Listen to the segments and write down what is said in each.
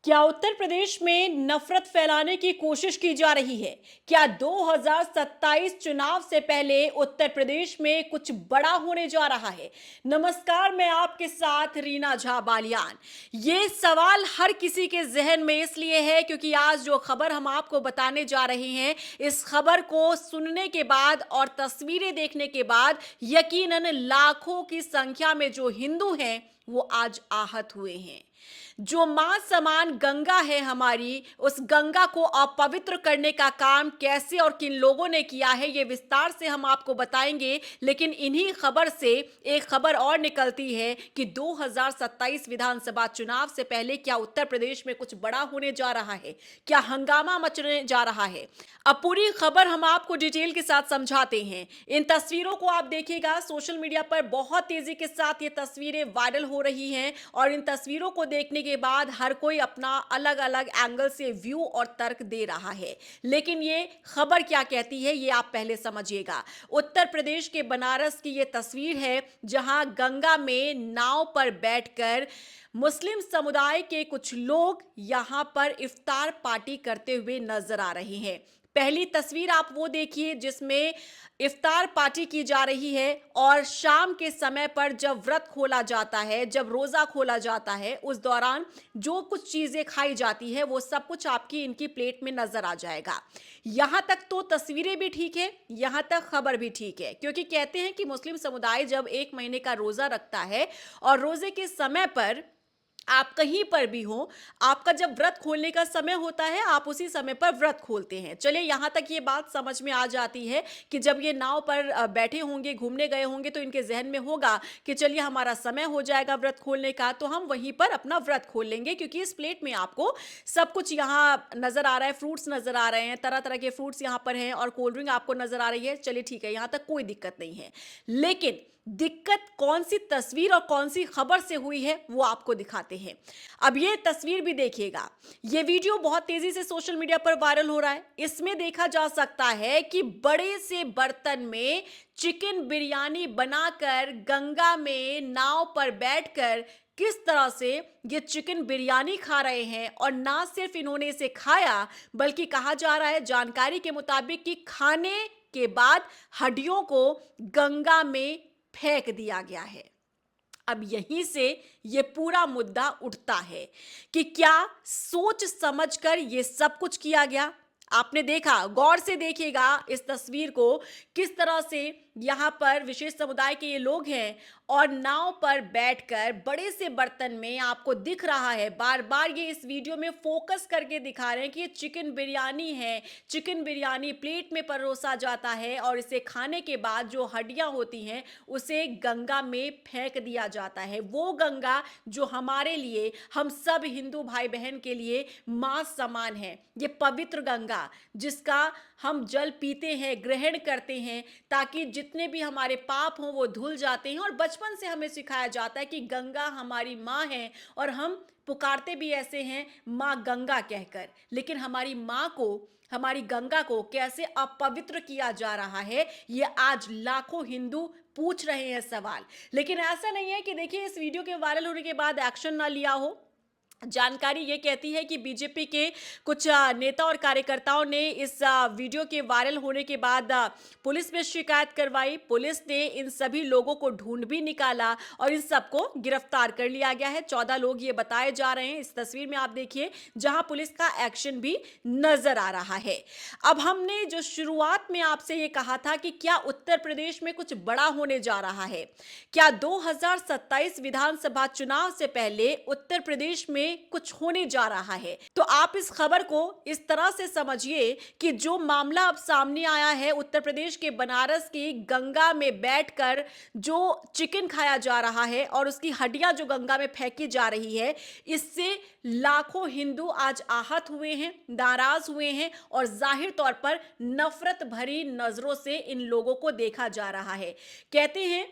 क्या उत्तर प्रदेश में नफरत फैलाने की कोशिश की जा रही है? क्या 2027 चुनाव से पहले उत्तर प्रदेश में कुछ बड़ा होने जा रहा है? नमस्कार, मैं आपके साथ रीना झा बालियान। ये सवाल हर किसी के जहन में इसलिए है क्योंकि आज जो खबर हम आपको बताने जा रहे हैं, इस खबर को सुनने के बाद और तस्वीरें देखने के बाद यकीनन लाखों की संख्या में जो हिंदू हैं वो आज आहत हुए हैं। जो मां समान गंगा है हमारी, उस गंगा को अपवित्र करने का काम कैसे और किन लोगों ने किया है, ये विस्तार से हम आपको बताएंगे। लेकिन इन्हीं खबर से एक खबर और निकलती है कि 2027 विधानसभा चुनाव से पहले क्या उत्तर प्रदेश में कुछ बड़ा होने जा रहा है? क्या हंगामा मचने जा रहा है? अब पूरी खबर हम आपको डिटेल के साथ समझाते हैं। इन तस्वीरों को आप देखिएगा, सोशल मीडिया पर बहुत तेजी के साथ ये तस्वीरें वायरल हो रही हैं और इन तस्वीरों को देखने के बाद हर कोई अपना अलग अलग एंगल से व्यू और तर्क दे रहा है। लेकिन ये खबर क्या कहती है ये आप पहले समझिएगा। उत्तर प्रदेश के बनारस की ये तस्वीर है जहां गंगा में नाव पर बैठकर मुस्लिम समुदाय के कुछ लोग यहां पर इफ्तार पार्टी करते हुए नजर आ रहे हैं। पहली तस्वीर आप वो देखिए जिसमें इफ्तार पार्टी की जा रही है और शाम के समय पर जब व्रत खोला जाता है, जब रोजा खोला जाता है, उस दौरान जो कुछ चीजें खाई जाती है वो सब कुछ आपकी इनकी प्लेट में नजर आ जाएगा। यहां तक तो तस्वीरें भी ठीक है, यहां तक खबर भी ठीक है, क्योंकि कहते हैं कि मुस्लिम समुदाय जब 1 महीने का रोजा रखता है और रोजे के समय पर आप कहीं पर भी हो, आपका जब व्रत खोलने का समय होता है, आप उसी समय पर व्रत खोलते हैं। चलिए यहाँ तक ये बात समझ में आ जाती है कि जब ये नाव पर बैठे होंगे, घूमने गए होंगे, तो इनके ज़हन में होगा कि चलिए हमारा समय हो जाएगा व्रत खोलने का, तो हम वहीं पर अपना व्रत खोल लेंगे, क्योंकि इस प्लेट में आपको सब कुछ यहाँ नज़र आ रहा है, फ्रूट्स नज़र आ रहे हैं, तरह-तरह के फ्रूट्स यहाँ पर हैं और कोल्ड ड्रिंक आपको नज़र आ रही है। चलिए ठीक है, यहाँ तक कोई दिक्कत नहीं है। लेकिन दिक्कत कौन सी तस्वीर और कौन सी खबर से हुई है वो आपको दिखाते हैं। अब ये तस्वीर भी देखिएगा, ये वीडियो बहुत तेजी से सोशल मीडिया पर वायरल हो रहा है। इसमें देखा जा सकता है कि बड़े से बर्तन में चिकन बिरयानी बनाकर गंगा में नाव पर बैठकर किस तरह से ये चिकन बिरयानी खा रहे हैं। और ना सिर्फ इन्होंने इसे खाया, बल्कि कहा जा रहा है जानकारी के मुताबिक कि खाने के बाद हड्डियों को गंगा में फेंक दिया गया है। अब यहीं से ये पूरा मुद्दा उठता है कि क्या सोच समझकर ये सब कुछ किया गया? आपने देखा, गौर से देखिएगा इस तस्वीर को, किस तरह से यहाँ पर विशेष समुदाय के ये लोग हैं और नाव पर बैठकर बड़े से बर्तन में आपको दिख रहा है, बार बार ये इस वीडियो में फोकस करके दिखा रहे हैं कि ये चिकन बिरयानी है। चिकन बिरयानी प्लेट में परोसा जाता है और इसे खाने के बाद जो हड्डियां होती हैं उसे गंगा में फेंक दिया जाता है। वो गंगा जो हमारे लिए, हम सब हिंदू भाई बहन के लिए मां समान है। ये पवित्र गंगा जिसका हम जल पीते हैं, ग्रहण करते हैं, ताकि जितने भी हमारे पाप हों वो धुल जाते हैं। और बचपन से हमें सिखाया जाता है कि गंगा हमारी माँ है और हम पुकारते भी ऐसे हैं माँ गंगा कहकर। लेकिन हमारी माँ को, हमारी गंगा को कैसे अपवित्र किया जा रहा है, ये आज लाखों हिंदू पूछ रहे हैं सवाल। लेकिन ऐसा नहीं है कि देखिए इस वीडियो के वायरल होने के बाद एक्शन ना लिया हो। जानकारी ये कहती है कि बीजेपी के कुछ नेता और कार्यकर्ताओं ने इस वीडियो के वायरल होने के बाद पुलिस में शिकायत करवाई। पुलिस ने इन सभी लोगों को ढूंढ भी निकाला और इन सबको गिरफ्तार कर लिया गया है। 14 लोग ये बताए जा रहे हैं। इस तस्वीर में आप देखिए जहां पुलिस का एक्शन भी नजर आ रहा है। अब हमने जो शुरुआत में आपसे ये कहा था कि क्या उत्तर प्रदेश में कुछ बड़ा होने जा रहा है, क्या 2027 विधानसभा चुनाव से पहले उत्तर प्रदेश में कुछ होने जा रहा है, तो आप इस खबर को इस तरह से समझिए कि जो मामला अब सामने आया है उत्तर प्रदेश के बनारस की गंगा में बैठकर जो चिकन खाया जा रहा है और उसकी हड्डियां जो गंगा में फेंकी जा रही है, इससे लाखों हिंदू आज आहत हुए हैं, नाराज हुए हैं और जाहिर तौर पर नफरत भरी नजरों से इन लोगों को देखा जा रहा है। कहते हैं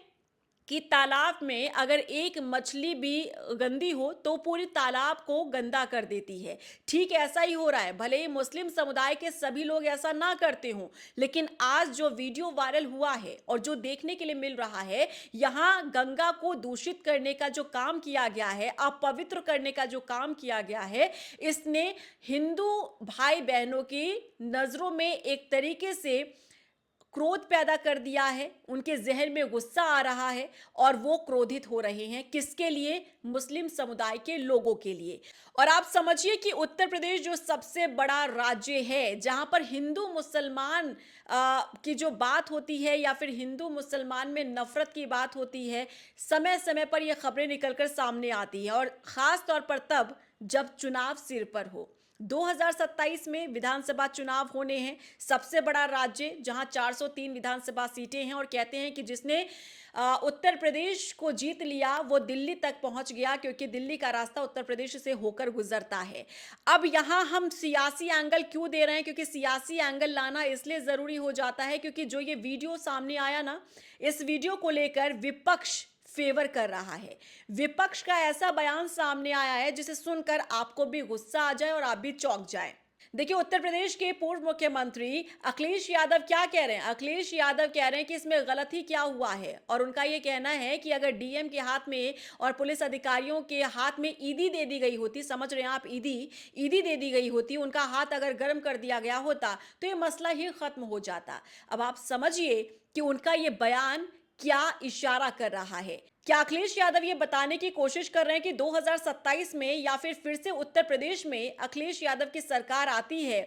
कि तालाब में अगर एक मछली भी गंदी हो तो पूरी तालाब को गंदा कर देती है। ठीक ऐसा ही हो रहा है, भले ही मुस्लिम समुदाय के सभी लोग ऐसा ना करते हों, लेकिन आज जो वीडियो वायरल हुआ है और जो देखने के लिए मिल रहा है, यहाँ गंगा को दूषित करने का जो काम किया गया है, अपवित्र करने का जो काम किया गया है, इसने हिंदू भाई बहनों की नज़रों में एक तरीके से क्रोध पैदा कर दिया है। उनके जहन में गुस्सा आ रहा है और वो क्रोधित हो रहे हैं। किसके लिए? मुस्लिम समुदाय के लोगों के लिए। और आप समझिए कि उत्तर प्रदेश जो सबसे बड़ा राज्य है, जहां पर हिंदू मुसलमान की जो बात होती है या फिर हिंदू मुसलमान में नफरत की बात होती है, समय समय पर ये खबरें निकलकर सामने आती है और खास तौर पर तब जब चुनाव सिर पर हो। 2027 में विधानसभा चुनाव होने हैं। सबसे बड़ा राज्य जहां 403 विधानसभा सीटें हैं और कहते हैं कि जिसने उत्तर प्रदेश को जीत लिया वो दिल्ली तक पहुंच गया, क्योंकि दिल्ली का रास्ता उत्तर प्रदेश से होकर गुजरता है। अब यहां हम सियासी एंगल क्यों दे रहे हैं? क्योंकि सियासी एंगल लाना इसलिए जरूरी हो जाता है क्योंकि जो ये वीडियो सामने आया ना, इस वीडियो को लेकर विपक्ष फेवर कर रहा है। विपक्ष का ऐसा बयान सामने आया है जिसे सुनकर आपको भी गुस्सा आ जाए और आप भी चौंक जाएं। देखिए, उत्तर प्रदेश के पूर्व मुख्यमंत्री अखिलेश यादव क्या कह रहे हैं? अखिलेश यादव कह रहे हैं कि इसमें गलत ही क्या हुआ है, और उनका यह कहना है कि अगर डीएम के हाथ में और पुलिस अधिकारियों के हाथ में ईडी दे दी गई होती, समझ रहे हैं आप, ईडी दे दी गई होती, उनका हाथ अगर गर्म कर दिया गया होता तो ये मसला ही खत्म हो जाता। अब आप समझिए कि उनका ये बयान क्या इशारा कर रहा है। क्या अखिलेश यादव ये बताने की कोशिश कर रहे हैं कि 2027 में या फिर से उत्तर प्रदेश में अखिलेश यादव की सरकार आती है,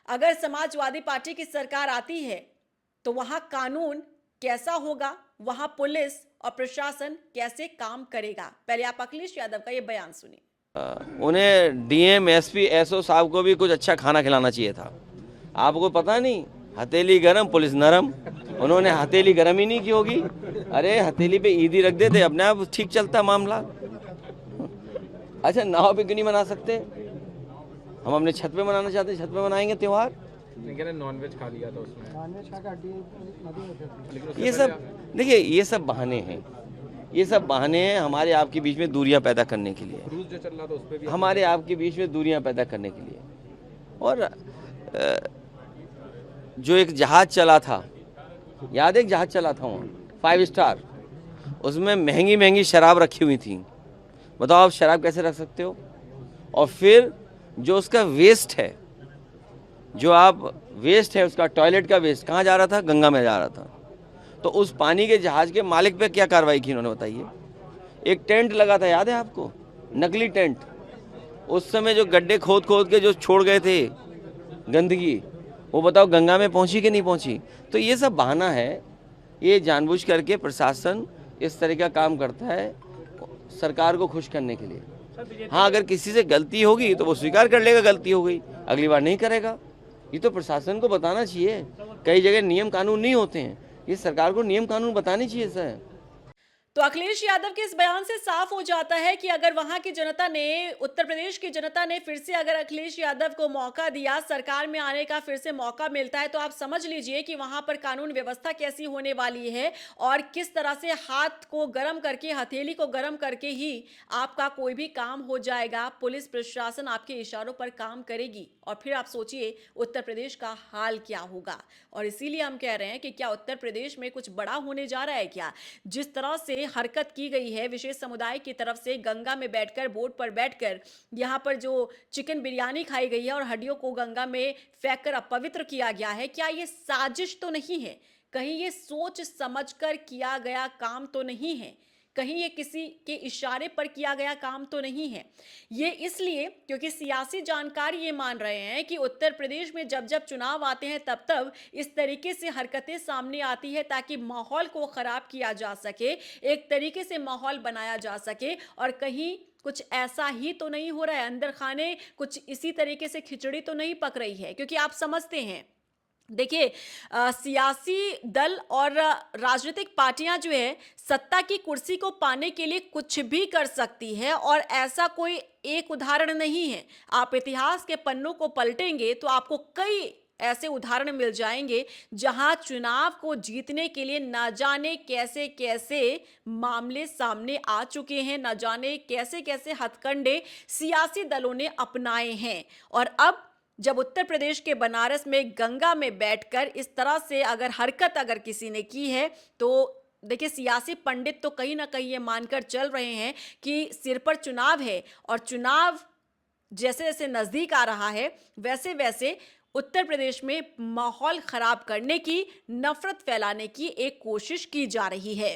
अगर समाजवादी पार्टी की सरकार आती है तो वहां कानून कैसा होगा, वहां पुलिस और प्रशासन कैसे काम करेगा? पहले आप अखिलेश यादव का ये बयान सुनिए। उन्हें डीएम एसपी एसओ साहब को भी कुछ अच्छा खाना खिलाना चाहिए था। आपको पता नहीं, हथेली गरम पुलिस नरम। उन्होंने हथेली गरम ही नहीं की होगी। अरे हथेली पे ईदी रख देते, अपने आप ठीक चलता मामला। अच्छा, नाव पे क्यों नहीं मना सकते? हम अपने छत पे मनाना चाहते, छत पे मनाएंगे त्योहार। नॉनवेज खा लिया था उसमें, ये सब देखिए, ये सब बहाने हैं। ये सब बहाने हैं हमारे आपके बीच में दूरियां पैदा करने के लिए। क्रूज जो चल रहा था उस पे भी हमारे आपके बीच में दूरियां पैदा करने के लिए। और जो एक जहाज चला था, याद है, एक जहाज चला था वहाँ 5 स्टार, उसमें महंगी महंगी शराब रखी हुई थी। बताओ आप शराब कैसे रख सकते हो? और फिर जो उसका वेस्ट है, जो आप वेस्ट है उसका, टॉयलेट का वेस्ट कहाँ जा रहा था? गंगा में जा रहा था। तो उस पानी के जहाज के मालिक पे क्या कार्रवाई की उन्होंने, बताइए? एक टेंट लगा था, याद है आपको? नकली टेंट। उस समय जो गड्ढे खोद खोद के जो छोड़ गए थे गंदगी, वो बताओ गंगा में पहुंची कि नहीं पहुंची? तो ये सब बहाना है। ये जानबूझ करके प्रशासन इस तरह का काम करता है सरकार को खुश करने के लिए। हाँ, अगर किसी से गलती होगी तो वो स्वीकार कर लेगा गलती हो गई, अगली बार नहीं करेगा। ये तो प्रशासन को बताना चाहिए। कई जगह नियम कानून नहीं होते हैं, ये सरकार को नियम कानून बताने चाहिए सर। तो अखिलेश यादव के इस बयान से साफ हो जाता है कि अगर वहां की जनता ने, उत्तर प्रदेश की जनता ने फिर से अगर अखिलेश यादव को मौका दिया, सरकार में आने का फिर से मौका मिलता है, तो आप समझ लीजिए कि वहां पर कानून व्यवस्था कैसी होने वाली है और किस तरह से हाथ को गर्म करके, हथेली को गर्म करके ही आपका कोई भी काम हो जाएगा। पुलिस प्रशासन आपके इशारों पर काम करेगी और फिर आप सोचिए उत्तर प्रदेश का हाल क्या होगा। और इसीलिए हम कह रहे हैं कि क्या उत्तर प्रदेश में कुछ बड़ा होने जा रहा है क्या? जिस तरह से हरकत की गई है विशेष समुदाय की तरफ से, गंगा में बैठकर, बोट पर बैठकर यहाँ पर जो चिकन बिरयानी खाई गई है और हड्डियों को गंगा में फेंककर अपवित्र किया गया है, क्या ये साजिश तो नहीं है? कहीं ये सोच समझकर किया गया काम तो नहीं है? कहीं ये किसी के इशारे पर किया गया काम तो नहीं है? ये इसलिए क्योंकि सियासी जानकार ये मान रहे हैं कि उत्तर प्रदेश में जब जब चुनाव आते हैं तब तब इस तरीके से हरकतें सामने आती है ताकि माहौल को खराब किया जा सके, एक तरीके से माहौल बनाया जा सके। और कहीं कुछ ऐसा ही तो नहीं हो रहा है, अंदर खाने कुछ इसी तरीके से खिचड़ी तो नहीं पक रही है? क्योंकि आप समझते हैं, देखिए, सियासी दल और राजनीतिक पार्टियां जो है सत्ता की कुर्सी को पाने के लिए कुछ भी कर सकती है और ऐसा कोई एक उदाहरण नहीं है। आप इतिहास के पन्नों को पलटेंगे तो आपको कई ऐसे उदाहरण मिल जाएंगे जहां चुनाव को जीतने के लिए ना जाने कैसे कैसे मामले सामने आ चुके हैं, ना जाने कैसे कैसे हथकंडे सियासी दलों ने अपनाए हैं। और अब जब उत्तर प्रदेश के बनारस में गंगा में बैठकर इस तरह से हरकत अगर किसी ने की है तो देखिए, सियासी पंडित तो कहीं ना कहीं ये मानकर चल रहे हैं कि सिर पर चुनाव है और चुनाव जैसे जैसे नजदीक आ रहा है वैसे वैसे उत्तर प्रदेश में माहौल खराब करने की, नफरत फैलाने की एक कोशिश की जा रही है।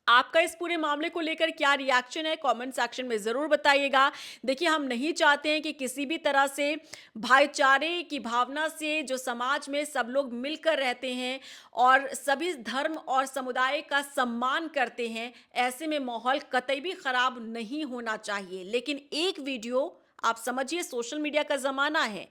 आपका इस पूरे मामले को लेकर क्या रिएक्शन है, कमेंट सेक्शन में जरूर बताइएगा। देखिए, हम नहीं चाहते हैं कि किसी भी तरह से भाईचारे की भावना से जो समाज में सब लोग मिलकर रहते हैं और सभी धर्म और समुदाय का सम्मान करते हैं, ऐसे में माहौल कतई भी खराब नहीं होना चाहिए। लेकिन एक वीडियो, आप समझिए, सोशल मीडिया का जमाना है,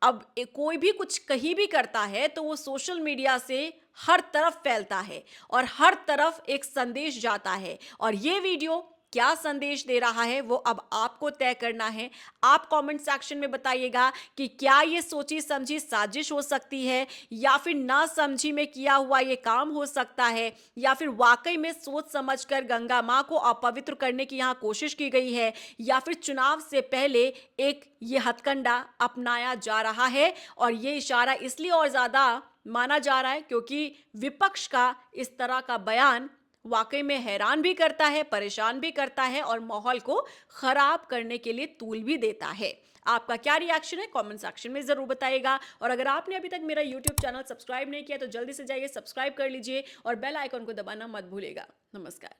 अब कोई भी कुछ कहीं भी करता है तो वो सोशल मीडिया से हर तरफ फैलता है और हर तरफ एक संदेश जाता है। और ये वीडियो क्या संदेश दे रहा है वो अब आपको तय करना है। आप कमेंट सेक्शन में बताइएगा कि क्या ये सोची समझी साजिश हो सकती है, या फिर ना समझी में किया हुआ ये काम हो सकता है, या फिर वाकई में सोच समझकर गंगा मां को अपवित्र करने की यहाँ कोशिश की गई है, या फिर चुनाव से पहले एक ये हथकंडा अपनाया जा रहा है। और ये इशारा इसलिए और ज्यादा माना जा रहा है क्योंकि विपक्ष का इस तरह का बयान वाकई में हैरान भी करता है, परेशान भी करता है और माहौल को खराब करने के लिए तूल भी देता है। आपका क्या रिएक्शन है, कमेंट सेक्शन में जरूर बताइएगा। और अगर आपने अभी तक मेरा YouTube चैनल सब्सक्राइब नहीं किया तो जल्दी से जाइए, सब्सक्राइब कर लीजिए और बेल आइकन को दबाना मत भूलिएगा। नमस्कार।